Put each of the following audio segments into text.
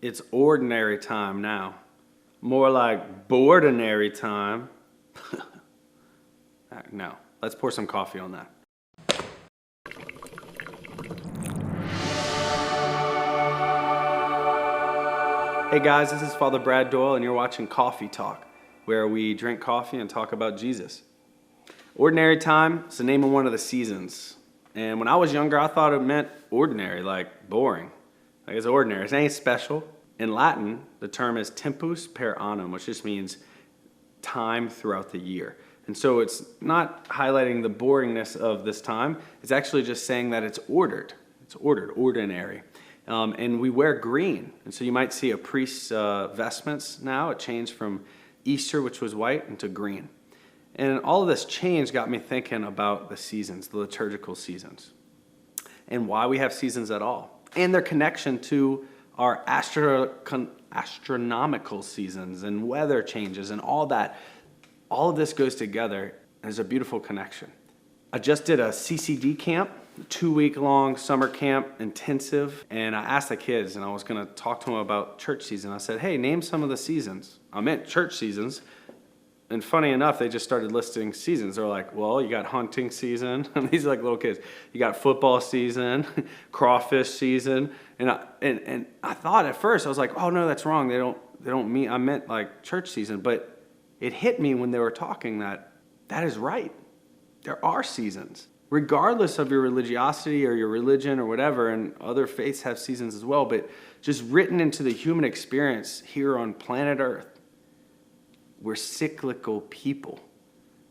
It's ordinary time now. More like boardinary time. No, let's pour some coffee on that. Hey guys, this is Father Brad Doyle, and you're watching Coffee Talk, where we drink coffee and talk about Jesus. Ordinary time is the name of one of the seasons. And when I was younger, I thought it meant ordinary, like boring. Like it's ordinary. It's ain't special. In Latin, the term is tempus per annum, which just means time throughout the year. And so it's not highlighting the boringness of this time. It's actually just saying that it's ordered. It's ordered, ordinary. And we wear green. And so you might see a priest's vestments now. It changed from Easter, which was white, into green. And all of this change got me thinking about the seasons, the liturgical seasons, and why we have seasons at all, and their connection to our astronomical seasons and weather changes and all that. All of this goes together. There's a beautiful connection. I just did a CCD camp, 2-week-long summer camp, intensive, and I asked the kids, and I was going to talk to them about church season. I said, hey, name some of the seasons. I meant church seasons. And funny enough, they just started listing seasons. They're like, well, you got hunting season. These are like little kids. You got football season, crawfish season. And I thought at first, I was like, oh, no, that's wrong. They don't mean, I meant like church season. But it hit me when they were talking that is right. There are seasons. Regardless of your religiosity or your religion or whatever, and other faiths have seasons as well, but just written into the human experience here on planet Earth, we're cyclical people.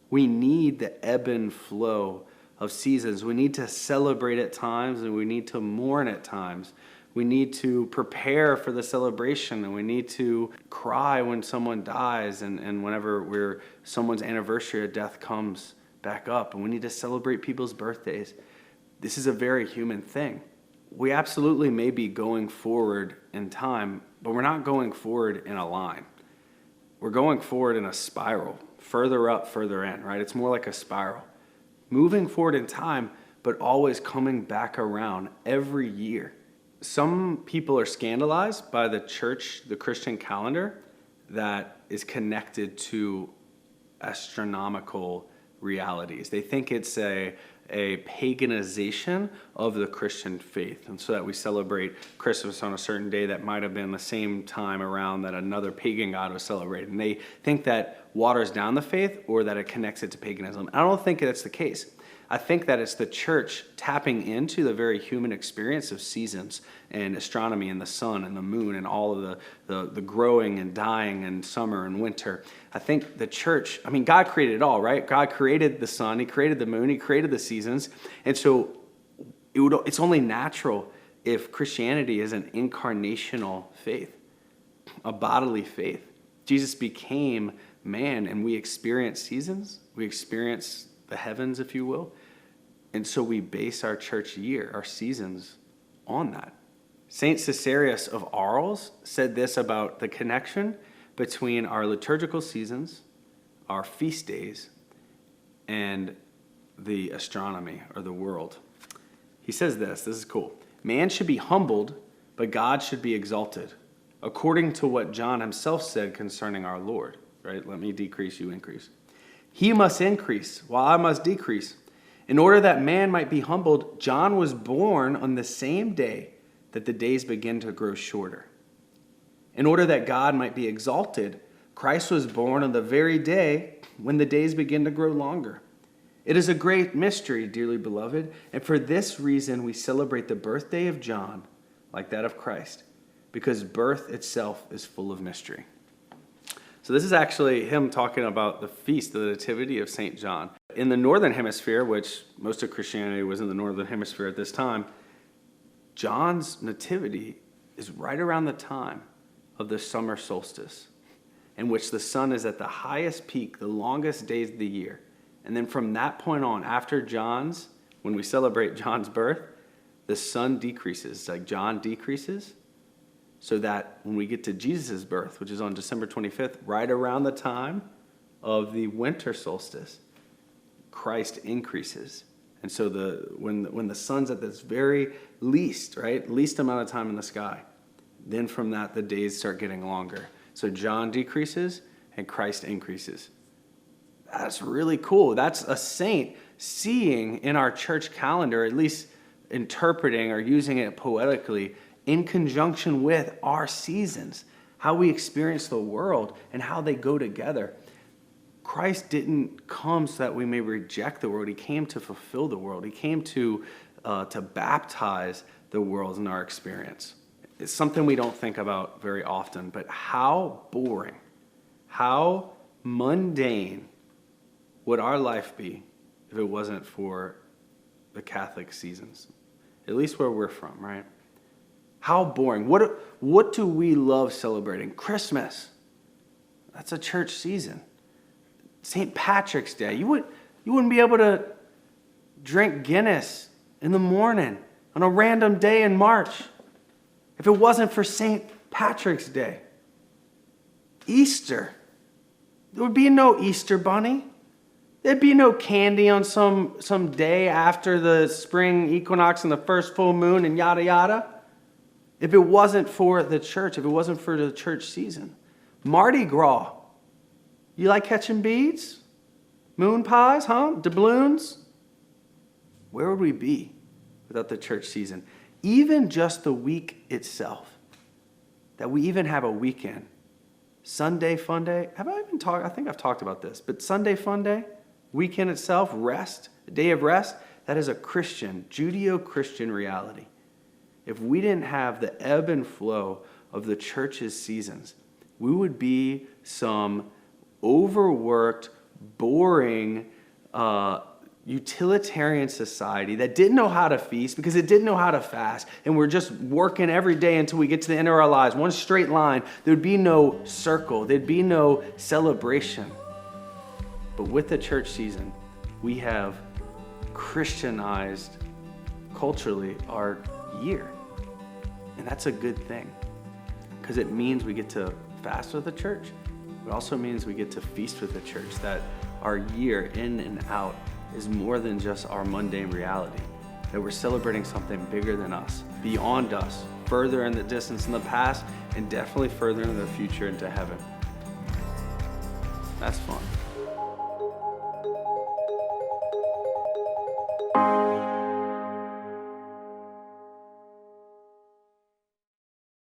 We need the ebb and flow of seasons. We need to celebrate at times, and we need to mourn at times. We need to prepare for the celebration, and we need to cry when someone dies, and whenever someone's anniversary of death comes back up, and we need to celebrate people's birthdays. This is a very human thing. We absolutely may be going forward in time, but we're not going forward in a line. We're going forward in a spiral, further up, further in, right? It's more like a spiral. Moving forward in time, but always coming back around every year. Some people are scandalized by the church, the Christian calendar, that is connected to astronomical realities. They think it's a paganization of the Christian faith, and so that we celebrate Christmas on a certain day that might have been the same time around that another pagan god was celebrated. And they think that waters down the faith or that it connects it to paganism. I don't think that's the case. I think that it's the church tapping into the very human experience of seasons and astronomy and the sun and the moon and all of the growing and dying and summer and winter. I think the church, God created it all, right? God created the sun, He created the moon, He created the seasons. And so it's only natural if Christianity is an incarnational faith, a bodily faith. Jesus became man, and we experience seasons. We experience the heavens, if you will. And so we base our church year, our seasons, on that. Saint Caesarius of Arles said this about the connection between our liturgical seasons, our feast days, and the astronomy or the world. He says this is cool. Man should be humbled, but God should be exalted, according to what John himself said concerning our Lord, right? Let me decrease, you increase. He must increase, while I must decrease. In order that man might be humbled, John was born on the same day that the days begin to grow shorter. In order that God might be exalted, Christ was born on the very day when the days begin to grow longer. It is a great mystery, dearly beloved, and for this reason we celebrate the birthday of John like that of Christ, because birth itself is full of mystery. So this is actually him talking about the feast, the Nativity of St. John. In the Northern Hemisphere, which most of Christianity was in the Northern Hemisphere at this time, John's Nativity is right around the time of the summer solstice, in which the sun is at the highest peak, the longest days of the year. And then from that point on, after when we celebrate John's birth, the sun decreases, like John decreases, so that when we get to Jesus' birth, which is on December 25th, right around the time of the winter solstice, Christ increases. And so when the sun's at this very least, right, least amount of time in the sky, Then from that, the days start getting longer. So John decreases and Christ increases. That's really cool. That's a saint seeing in our church calendar, at least interpreting or using it poetically in conjunction with our seasons, how we experience the world and how they go together. Christ didn't come so that we may reject the world. He came to fulfill the world. He came to baptize the world in our experience. It's something we don't think about very often, but how boring, how mundane would our life be if it wasn't for the Catholic seasons? At least where we're from, right? How boring. What do we love celebrating? Christmas. That's a church season. St. Patrick's Day. You wouldn't be able to drink Guinness in the morning on a random day in March if it wasn't for St. Patrick's Day. Easter. There would be no Easter bunny. There'd be no candy on some day after the spring equinox and the first full moon and yada yada. If it wasn't for the church, if it wasn't for the church season. Mardi Gras. You like catching beads? Moon pies, huh? Doubloons? Where would we be without the church season? Even just the week itself. That we even have a weekend. Sunday fun day. Have I even talked? I think I've talked about this. But Sunday fun day, weekend itself, rest, a day of rest, that is a Christian, Judeo-Christian reality. If we didn't have the ebb and flow of the church's seasons, we would be some overworked, boring, utilitarian society that didn't know how to feast because it didn't know how to fast. And we're just working every day until we get to the end of our lives. One straight line. There'd be no circle. There'd be no celebration. But with the church season, we have Christianized culturally our year. And that's a good thing because it means we get to fast with the church. It also means we get to feast with the church, that our year in and out is more than just our mundane reality, that we're celebrating something bigger than us, beyond us, further in the distance in the past, and definitely further in the future into heaven. That's fun.